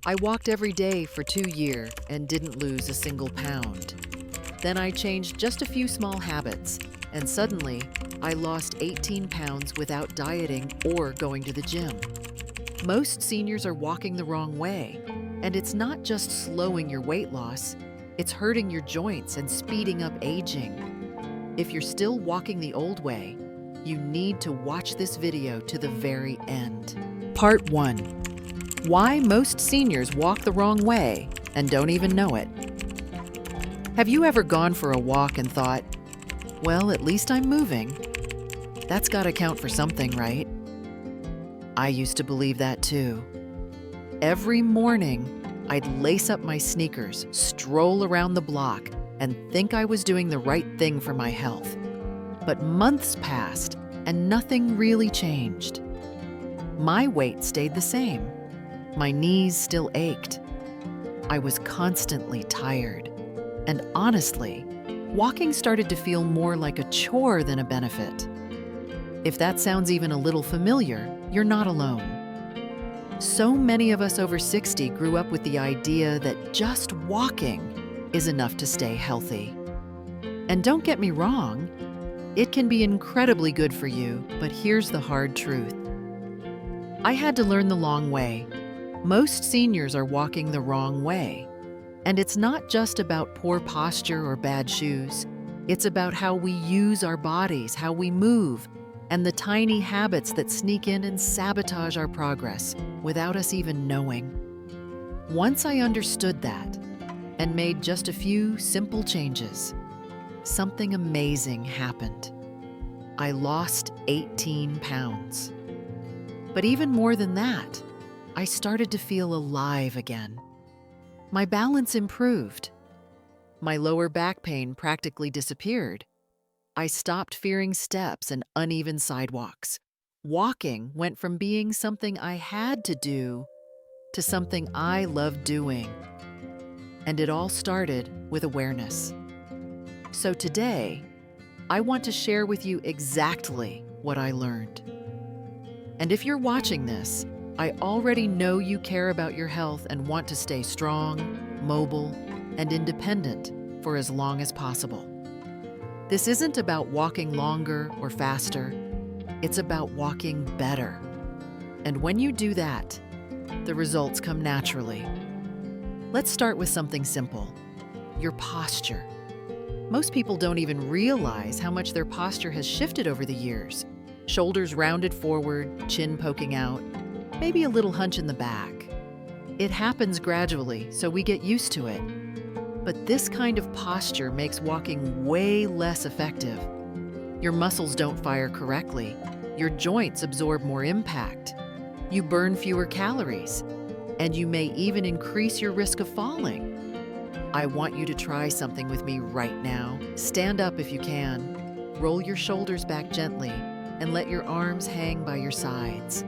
I walked every day for 2 years and didn't lose a single pound. Then I changed just a few small habits, and suddenly I lost 18 pounds without dieting or going to the gym. Most seniors are walking the wrong way, and it's not just slowing your weight loss, it's hurting your joints and speeding up aging. If you're still walking the old way, you need to watch this video to the very end. Part 1. Why most seniors walk the wrong way and don't even know it. Have you ever gone for a walk and thought, well, at least I'm moving? That's gotta count for something, right? I used to believe that too. Every morning, I'd lace up my sneakers, stroll around the block, and think I was doing the right thing for my health. But months passed, and nothing really changed. My weight stayed the same. My knees still ached. I was constantly tired. And honestly, walking started to feel more like a chore than a benefit. If that sounds even a little familiar, you're not alone. So many of us over 60 grew up with the idea that just walking is enough to stay healthy. And don't get me wrong, it can be incredibly good for you, but here's the hard truth. I had to learn the long way. Most seniors are walking the wrong way. And it's not just about poor posture or bad shoes. It's about how we use our bodies, how we move, and the tiny habits that sneak in and sabotage our progress without us even knowing. Once I understood that and made just a few simple changes, something amazing happened. I lost 18 pounds. But even more than that, I started to feel alive again. My balance improved. My lower back pain practically disappeared. I stopped fearing steps and uneven sidewalks. Walking went from being something I had to do to something I loved doing. And it all started with awareness. So today, I want to share with you exactly what I learned. And if you're watching this, I already know you care about your health and want to stay strong, mobile, and independent for as long as possible. This isn't about walking longer or faster. It's about walking better. And when you do that, the results come naturally. Let's start with something simple: your posture. Most people don't even realize how much their posture has shifted over the years. Shoulders rounded forward, chin poking out, maybe a little hunch in the back. It happens gradually, so we get used to it. But this kind of posture makes walking way less effective. Your muscles don't fire correctly. Your joints absorb more impact. You burn fewer calories. And you may even increase your risk of falling. I want you to try something with me right now. Stand up if you can. Roll your shoulders back gently and let your arms hang by your sides.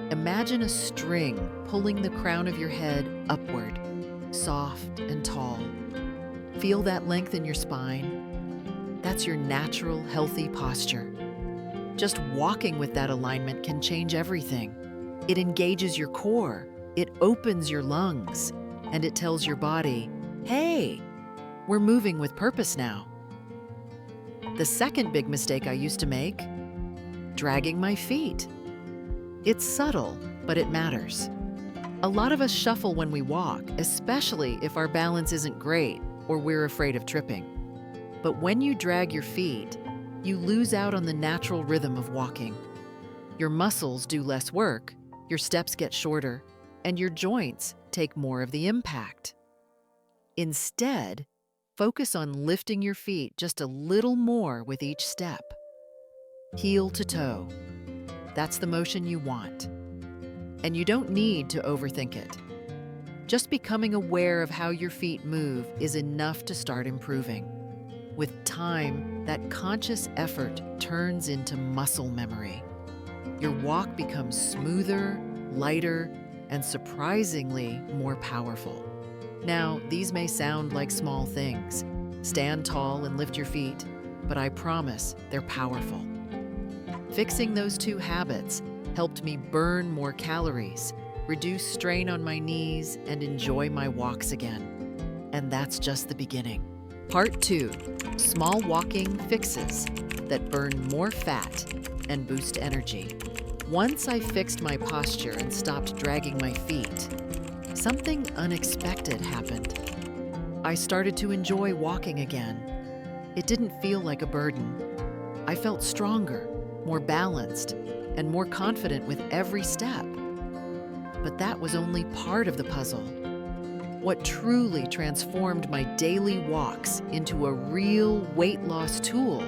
Imagine a string pulling the crown of your head upward, soft and tall. Feel that length in your spine. That's your natural, healthy posture. Just walking with that alignment can change everything. It engages your core, it opens your lungs, and it tells your body, hey, we're moving with purpose now. The second big mistake I used to make: dragging my feet. It's subtle, but it matters. A lot of us shuffle when we walk, especially if our balance isn't great or we're afraid of tripping. But when you drag your feet, you lose out on the natural rhythm of walking. Your muscles do less work, your steps get shorter, and your joints take more of the impact. Instead, focus on lifting your feet just a little more with each step. Heel to toe. That's the motion you want. And you don't need to overthink it. Just becoming aware of how your feet move is enough to start improving. With time, that conscious effort turns into muscle memory. Your walk becomes smoother, lighter, and surprisingly more powerful. Now, these may sound like small things. Stand tall and lift your feet, but I promise they're powerful. Fixing those two habits helped me burn more calories, reduce strain on my knees, and enjoy my walks again. And that's just the beginning. Part 2, small walking fixes that burn more fat and boost energy. Once I fixed my posture and stopped dragging my feet, something unexpected happened. I started to enjoy walking again. It didn't feel like a burden. I felt stronger, more balanced, and more confident with every step. But that was only part of the puzzle. What truly transformed my daily walks into a real weight loss tool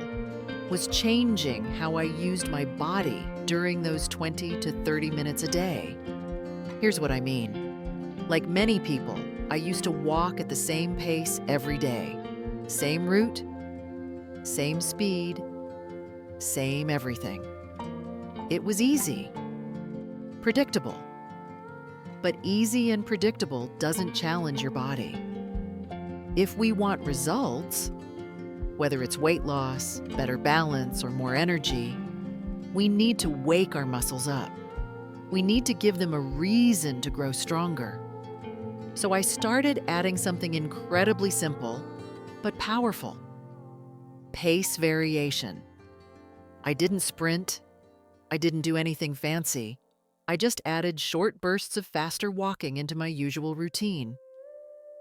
was changing how I used my body during those 20 to 30 minutes a day. Here's what I mean. Like many people, I used to walk at the same pace every day. Same route, same speed, same everything. It was easy, predictable. But easy and predictable doesn't challenge your body. If we want results, whether it's weight loss, better balance, or more energy, we need to wake our muscles up. We need to give them a reason to grow stronger. So I started adding something incredibly simple, but powerful. Pace variation. I didn't sprint. I didn't do anything fancy. I just added short bursts of faster walking into my usual routine.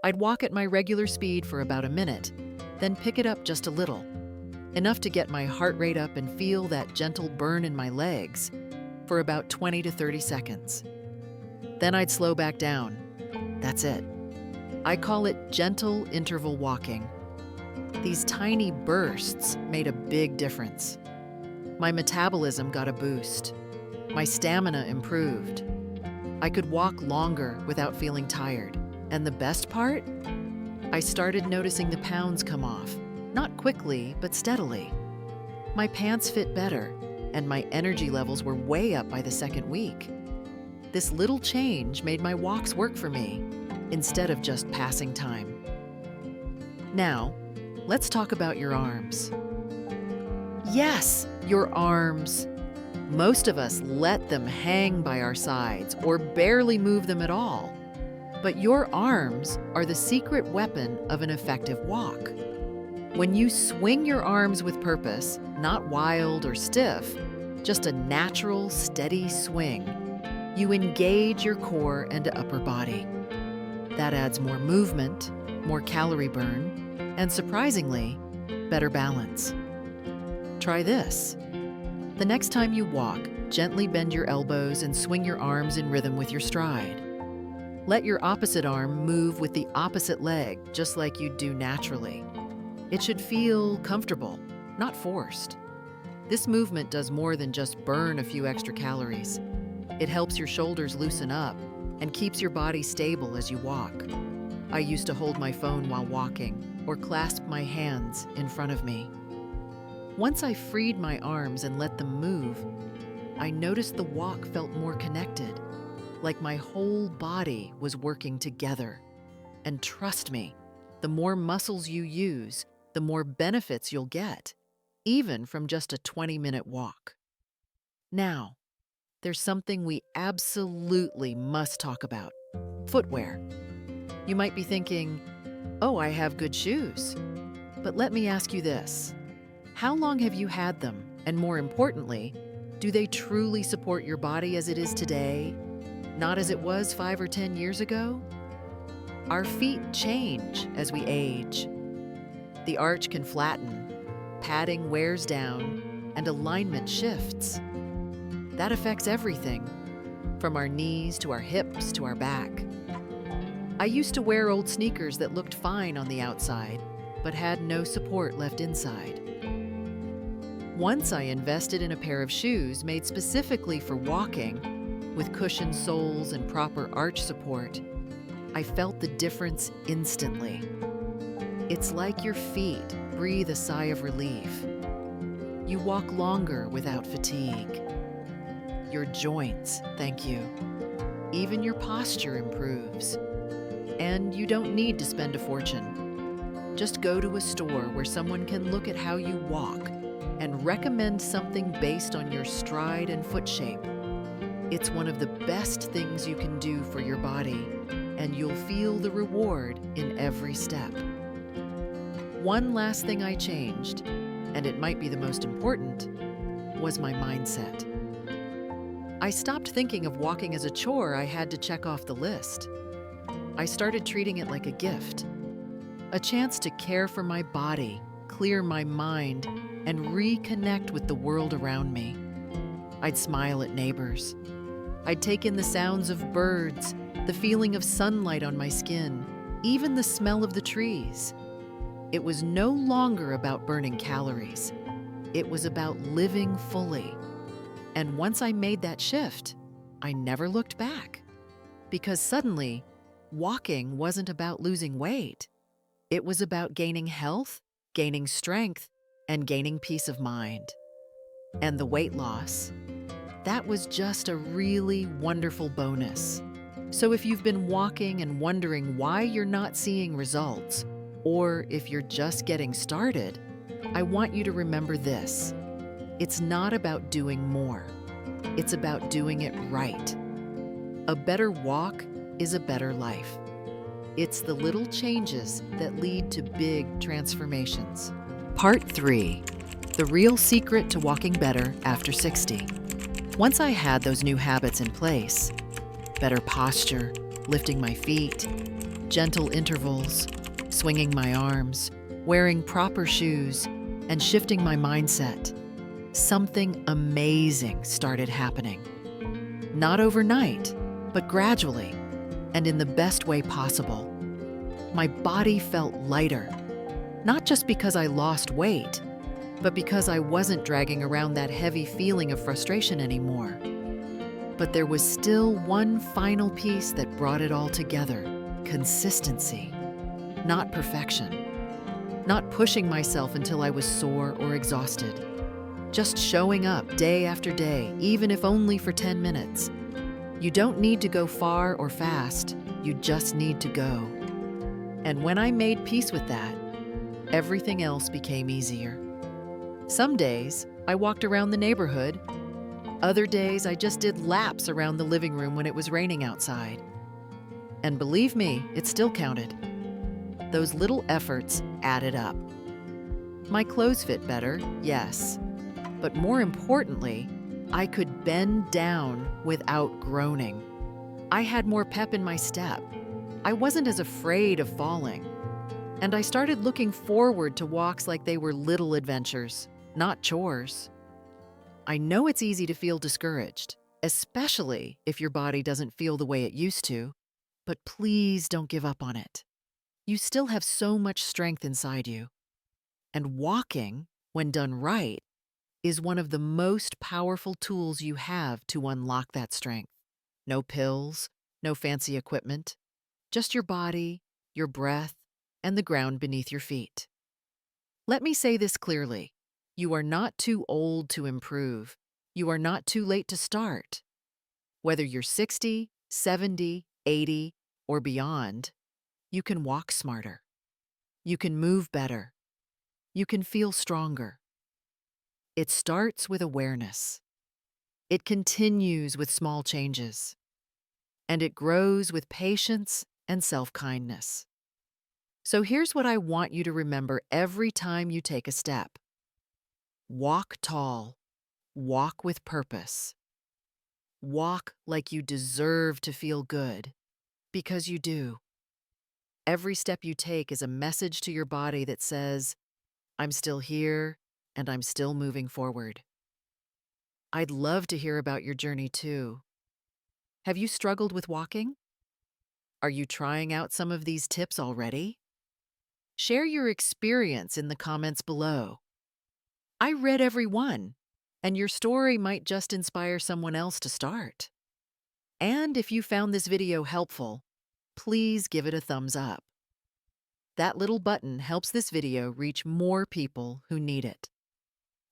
I'd walk at my regular speed for about a minute, then pick it up just a little, enough to get my heart rate up and feel that gentle burn in my legs for about 20 to 30 seconds. Then I'd slow back down. That's it. I call it gentle interval walking. These tiny bursts made a big difference. My metabolism got a boost. My stamina improved. I could walk longer without feeling tired. And the best part? I started noticing the pounds come off, not quickly, but steadily. My pants fit better, and my energy levels were way up by the second week. This little change made my walks work for me, instead of just passing time. Now, let's talk about your arms. Yes, your arms. Most of us let them hang by our sides or barely move them at all. But your arms are the secret weapon of an effective walk. When you swing your arms with purpose, not wild or stiff, just a natural, steady swing, you engage your core and upper body. That adds more movement, more calorie burn, and surprisingly, better balance. Try this. The next time you walk, gently bend your elbows and swing your arms in rhythm with your stride. Let your opposite arm move with the opposite leg, just like you'd do naturally. It should feel comfortable, not forced. This movement does more than just burn a few extra calories. It helps your shoulders loosen up and keeps your body stable as you walk. I used to hold my phone while walking or clasp my hands in front of me. Once I freed my arms and let them move, I noticed the walk felt more connected, like my whole body was working together. And trust me, the more muscles you use, the more benefits you'll get, even from just a 20-minute walk. Now, there's something we absolutely must talk about: footwear. You might be thinking, oh, I have good shoes. But let me ask you this. How long have you had them? And more importantly, do they truly support your body as it is today, not as it was 5 or 10 years ago? Our feet change as we age. The arch can flatten, padding wears down, and alignment shifts. That affects everything, from our knees to our hips to our back. I used to wear old sneakers that looked fine on the outside, but had no support left inside. Once I invested in a pair of shoes made specifically for walking, with cushioned soles and proper arch support, I felt the difference instantly. It's like your feet breathe a sigh of relief. You walk longer without fatigue. Your joints thank you. Even your posture improves. And you don't need to spend a fortune. Just go to a store where someone can look at how you walk and recommend something based on your stride and foot shape. It's one of the best things you can do for your body, and you'll feel the reward in every step. One last thing I changed, and it might be the most important, was my mindset. I stopped thinking of walking as a chore I had to check off the list. I started treating it like a gift, a chance to care for my body, clear my mind, and reconnect with the world around me. I'd smile at neighbors. I'd take in the sounds of birds, the feeling of sunlight on my skin, even the smell of the trees. It was no longer about burning calories. It was about living fully. And once I made that shift, I never looked back. Because suddenly, walking wasn't about losing weight. It was about gaining health, gaining strength, and gaining peace of mind. And the weight loss, that was just a really wonderful bonus. So if you've been walking and wondering why you're not seeing results, or if you're just getting started, I want you to remember this. It's not about doing more. It's about doing it right. A better walk is a better life. It's the little changes that lead to big transformations. Part 3, the real secret to walking better after 60. Once I had those new habits in place, better posture, lifting my feet, gentle intervals, swinging my arms, wearing proper shoes, and shifting my mindset, something amazing started happening. Not overnight, but gradually, and in the best way possible. My body felt lighter, not just because I lost weight, but because I wasn't dragging around that heavy feeling of frustration anymore. But there was still one final piece that brought it all together: consistency, not perfection. Not pushing myself until I was sore or exhausted. Just showing up day after day, even if only for 10 minutes. You don't need to go far or fast, you just need to go. And when I made peace with that, everything else became easier. Some days, I walked around the neighborhood. Other days, I just did laps around the living room when it was raining outside. And believe me, it still counted. Those little efforts added up. My clothes fit better, yes. But more importantly, I could bend down without groaning. I had more pep in my step. I wasn't as afraid of falling. And I started looking forward to walks like they were little adventures, not chores. I know it's easy to feel discouraged, especially if your body doesn't feel the way it used to, but please don't give up on it. You still have so much strength inside you. And walking, when done right, is one of the most powerful tools you have to unlock that strength. No pills, no fancy equipment, just your body, your breath, and the ground beneath your feet. Let me say this clearly. You are not too old to improve. You are not too late to start. Whether you're 60, 70, 80, or beyond, you can walk smarter. You can move better. You can feel stronger. It starts with awareness. It continues with small changes. And it grows with patience and self-kindness. So here's what I want you to remember every time you take a step. Walk tall. Walk with purpose. Walk like you deserve to feel good, because you do. Every step you take is a message to your body that says, I'm still here and I'm still moving forward. I'd love to hear about your journey too. Have you struggled with walking? Are you trying out some of these tips already? Share your experience in the comments below. I read every one, and your story might just inspire someone else to start. And if you found this video helpful, please give it a thumbs up. That little button helps this video reach more people who need it.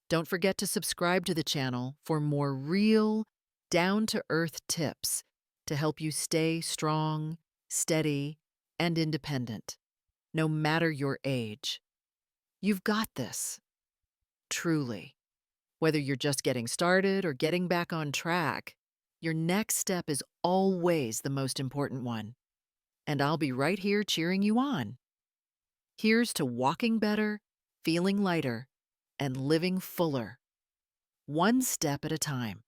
Don't forget to subscribe to the channel for more real, down-to-earth tips to help you stay strong, steady, and independent, no matter your age. You've got this. Truly. Whether you're just getting started or getting back on track, Your next step is always the most important one, and I'll be right here cheering you on. Here's to walking better, feeling lighter, and living fuller, one step at a time.